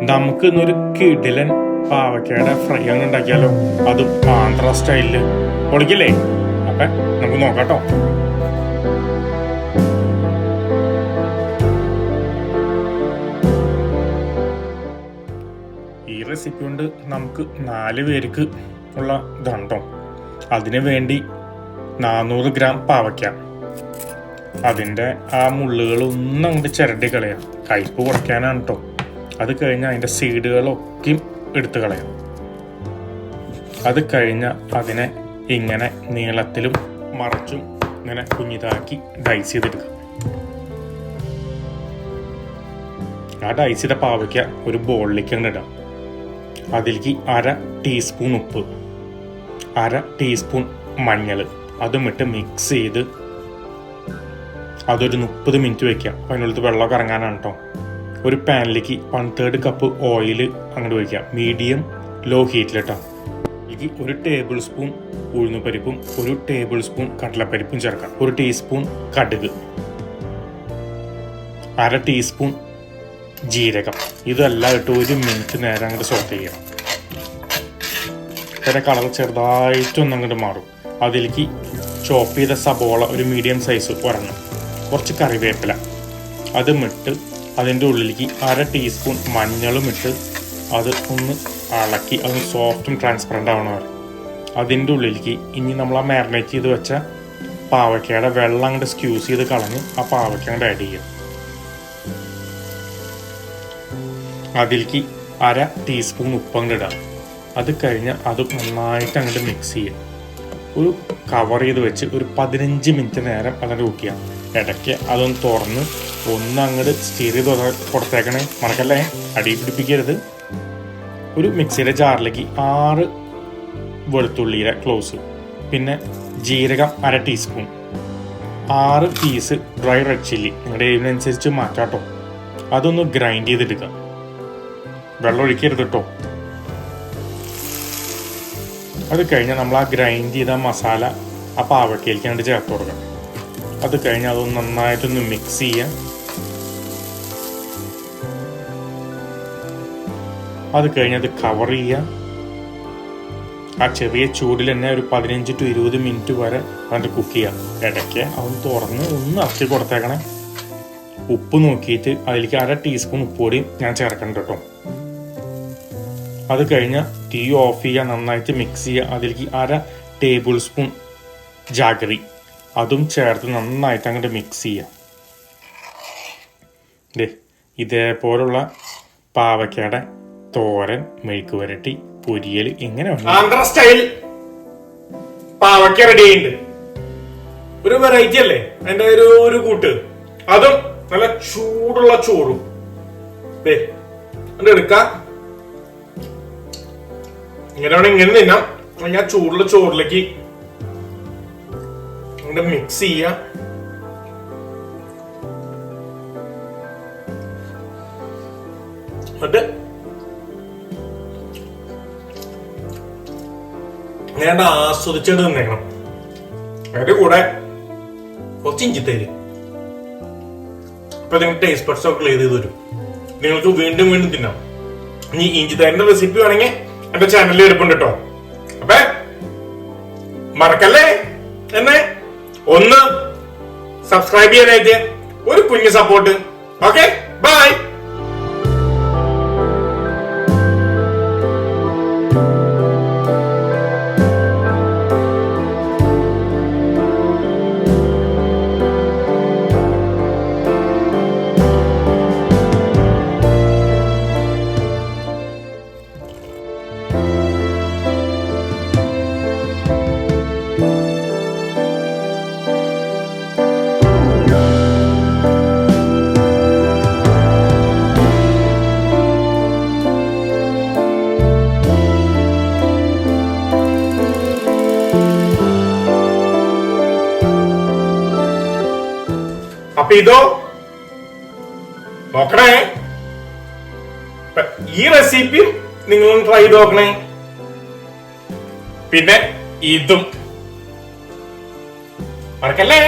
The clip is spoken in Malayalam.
നമുക്ക് ഇന്നൊരു കിടിലൻ പാവക്കയുടെ ഫ്രൈ അങ്ങ് ഉണ്ടാക്കിയാലോ, അതും ആന്ധ്ര സ്റ്റൈലില്. പൊളിക്കില്ലേ? അപ്പൊ നമുക്ക് നോക്കാട്ടോ. ഈ റെസിപ്പി കൊണ്ട് നമുക്ക് 4 പേർക്ക് ഉള്ള ഇതാണ്ടോ. അതിനു വേണ്ടി 400 ഗ്രാം പാവയ്ക്ക. അതിൻ്റെ ആ മുള്ളുകളൊന്നും അങ്ങോട്ട് ചിരണ്ടി കളയാം, കയ്പ്പ് കുറയ്ക്കാനാണ് കേട്ടോ. അത് കഴിഞ്ഞാൽ അതിൻ്റെ സീഡുകളൊക്കെ എടുത്ത് കളയാം. അത് കഴിഞ്ഞാൽ അതിനെ ഇങ്ങനെ നീളത്തിലും മറച്ചും ഇങ്ങനെ കുഞ്ഞിതാക്കി ഡൈസ് ചെയ്തെടുക്കാം. ആ ഡൈസ് ചെയ്ത പാവയ്ക്ക ഒരു ബോളിലേക്ക് അങ്ങ് ഇടാം. അതിലേക്ക് 1/2 ടീസ്പൂൺ ഉപ്പ്, 1/2 ടീസ്പൂൺ മഞ്ഞൾ, അതും ഇട്ട് മിക്സ് ചെയ്ത് അതൊരു 30 മിനിറ്റ് വയ്ക്കാം. അപ്പോൾ അതിനുള്ളിൽ വെള്ളമൊക്കെ ഇറങ്ങാനാണ് കേട്ടോ. ഒരു പാനിലേക്ക് 1/3 കപ്പ് ഓയിൽ അങ്ങോട്ട് വയ്ക്കാം, മീഡിയം ലോ ഹീറ്റിൽ കേട്ടോ. ഇതിലേക്ക് 1 ടേബിൾ സ്പൂൺ ഉഴുന്നുപരിപ്പും 1 ടേബിൾ സ്പൂൺ കടലപ്പരിപ്പും ചേർക്കാം. 1 ടീസ്പൂൺ കടുക്, 1/2 ടീസ്പൂൺ ജീരകം. ഇതെല്ലാം ഇട്ട് 1 മിനിറ്റ് നേരം അങ്ങോട്ട് സോട്ട് ചെയ്യാം. അതിൻ്റെ കളർ ചെറുതായിട്ടൊന്നും അങ്ങോട്ട് മാറും. അതിലേക്ക് ചോപ്പ് ചെയ്ത സബോള ഒരു മീഡിയം സൈസ് ഒരെണ്ണം, കുറച്ച് കറിവേപ്പില അതും ഇട്ട് അതിൻ്റെ ഉള്ളിലേക്ക് 1/2 ടീസ്പൂൺ മഞ്ഞളും ഇട്ട് അത് ഒന്ന് ഇളക്കി അത് സോഫ്റ്റും ട്രാൻസ്പെറൻ്റ് ആവണ വരെ. അതിൻ്റെ ഉള്ളിലേക്ക് ഇനി നമ്മൾ ആ മാരിനേറ്റ് ചെയ്ത് വെച്ച പാവയ്ക്കയുടെ വെള്ളം അങ്ങോട്ട് സ്ക്യൂസ് ചെയ്ത് കളഞ്ഞ് ആ പാവയ്ക്ക അങ്ങോട്ട് ആഡ് ചെയ്യുക. അതിലേക്ക് 1/2 ടീസ്പൂൺ ഉപ്പ് അങ്ങോട്ട് ഇടാം. അത് കഴിഞ്ഞ് അത് നന്നായിട്ട് അങ്ങോട്ട് മിക്സ് ചെയ്യുക. ഒരു കവർ ചെയ്ത് വെച്ച് ഒരു 15 മിനിറ്റ് നേരം അതങ്ങോട്ട് കുക്ക് ചെയ്യാം. ഇടയ്ക്ക് അതൊന്ന് തുറന്ന് ഒന്ന് അങ്ങോട്ട് സ്റ്റീർ ചെയ്ത് കൊടുത്തേക്കണേ, മറക്കല്ലേ, അടി പിടിപ്പിക്കരുത്. ഒരു മിക്സിയുടെ ജാറിലേക്ക് 6 വെളുത്തുള്ളിയുടെ ക്ലോസ്, പിന്നെ ജീരകം 1/2 teaspoon, 6 piece dry red chilli, നിങ്ങളുടെ എരിവിനനുസരിച്ച് മാറ്റാട്ടോ. അതൊന്ന് ഗ്രൈൻഡ് ചെയ്തെടുക്കുക. വെള്ളം ഒഴിക്കരുത് കേട്ടോ. അത് കഴിഞ്ഞാൽ നമ്മൾ ആ ഗ്രൈൻഡ് ചെയ്ത മസാല ആ പാവയ്ക്കയിലേക്ക് അങ്ങോട്ട് ചേർത്ത് കൊടുക്കണം. അത് കഴിഞ്ഞാൽ അതൊന്ന് നന്നായിട്ടൊന്ന് മിക്സ് ചെയ്യാം. അത് കഴിഞ്ഞത് കവർ ചെയ്യുക. ആ ചെറിയ ചൂടിൽ തന്നെ ഒരു 15 to 20 മിനിറ്റ് വരെ അതിൻ്റെ കുക്ക് ചെയ്യാം. ഇടയ്ക്ക് അതൊന്ന് തുറന്ന് ഒന്ന് ഇറക്കി കൊടുത്തേക്കണേ. ഉപ്പ് നോക്കിയിട്ട് അതിലേക്ക് 1/2 ടീസ്പൂൺ ഉപ്പ് പൊടിയും ഞാൻ ചേർക്കണ്ട കേട്ടോ. അത് കഴിഞ്ഞ് തീ ഓഫ് ചെയ്യുക, നന്നായിട്ട് മിക്സ് ചെയ്യുക. അതിലേക്ക് 1/2 ടേബിൾ സ്പൂൺ ജാഗറി അതും ചേർത്ത് നന്നായിട്ട് അങ്ങോട്ട് മിക്സ് ചെയ്യുക. ഇതേപോലുള്ള പാവയ്ക്കയുടെ തോരൻ, മെഴുക്ക് വരട്ടി, പൊരിയൽ, ഇങ്ങനെ ആന്ധ്ര സ്റ്റൈൽ പാവയ്ക്ക റെഡി ആയിട്ടുണ്ട്. ഒരു വെറൈറ്റി അല്ലേ അതിന്റെ ഒരു കൂട്ട്, അതും നല്ല ചൂടുള്ള ചോറും എടുക്കാം. ഇങ്ങനെ തിന്നാം. ഞാൻ ചൂടുള്ള ചോറിലേക്ക് മിക്സ് ചെയ്യാം. എന്നിട്ട് ഞാൻ ആസ്വദിച്ചിട്ട് തിന്നേക്കണം. അതിന്റെ കൂടെ കുറച്ച് ഇഞ്ചിത്തേര്. അപ്പൊ നിങ്ങൾക്ക് ടേസ്റ്റ് ബഡ്സ് ഒക്കെ ക്ലിയർ ചെയ്ത് തരും. നിങ്ങൾക്ക് വീണ്ടും വീണ്ടും തിന്നാം. ഇനി ഇഞ്ചിത്തേരിന്റെ റെസിപ്പി വേണമെങ്കിൽ എന്റെ ചാനലിൽ എടുപ്പുണ്ട് കേട്ടോ. അപ്പൊ മറക്കല്ലേ എന്നെ ഒന്ന് സബ്സ്ക്രൈബ് ചെയ്യാനായിട്ട് ഒരു കുഞ്ഞു സപ്പോർട്ട്. Okay, by. അപ്പൊ ഇതോ നോക്കണേ. ഈ റെസിപ്പി നിങ്ങളൊന്ന് ട്രൈ ചെയ്ത് നോക്കണേ. പിന്നെ ഇതും മറക്കല്ലേ.